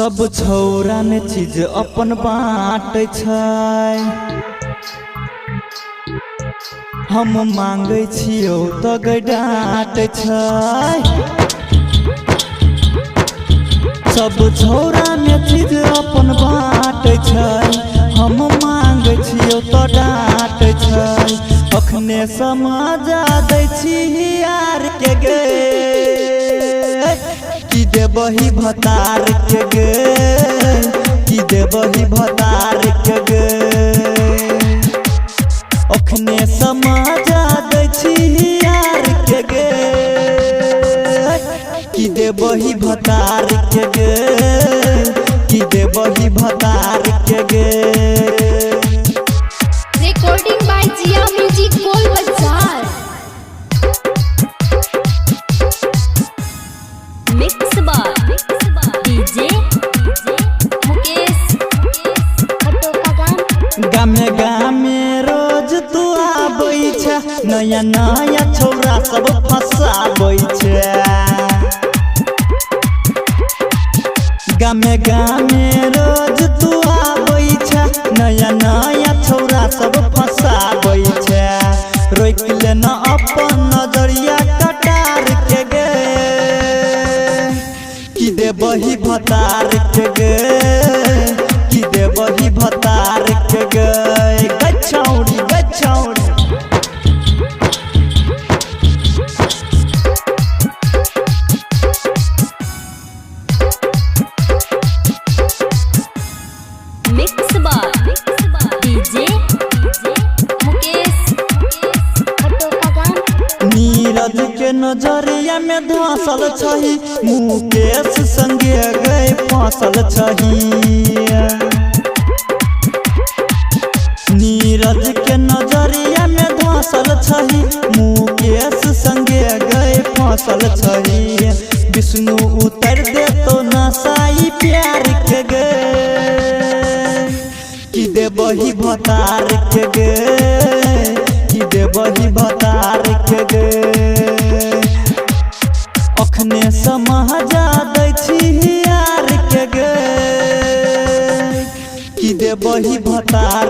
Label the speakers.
Speaker 1: सब छौरा ने चीज अपन बाँट छै, हम मांगे छियो तो डाँट छै। सब छौरा ने चीज अपन बाँट छै, हम मांगे छियो तो डाँट छै। अखने समझा दै छी यार के गे, कि देबही भतार के गे, कि देबही भतार के गे। अखने समझा दै छी यार के गे, कि देबही भतार के गे, कि देबही भतार के गे।
Speaker 2: रिकॉर्डिंग बाय जिया म्यूजिक गोल बाजार। मिक्स बार डीजे मुकेश
Speaker 1: गामे गामे रोज तू आबै छै, नया नया छौरा सब फसाबै छै। गामे गामे रोज तू आबै छै, नया नया छौरा सब फसाबै छै। रोक ले न अपन नजरिया कटार के गे, कि देबही भतार के गे, कि देबही भतार के गे। गछौड़ी गछौड़ी
Speaker 2: मिक्स बार डीजे मुकेश
Speaker 1: नीरज के नजरिया में धसल छही, मुकेश संगे गए फसल छही। नीरज के नजरिया में धसल छही, मुकेश संगे गए फसल छही। विष्णु उतर दे तो नसाई प्यार के गे, कि देबही भतार के गे, कि देबही भतार के गे। अखने समझा दै छी यार के गे, कि देबही भतार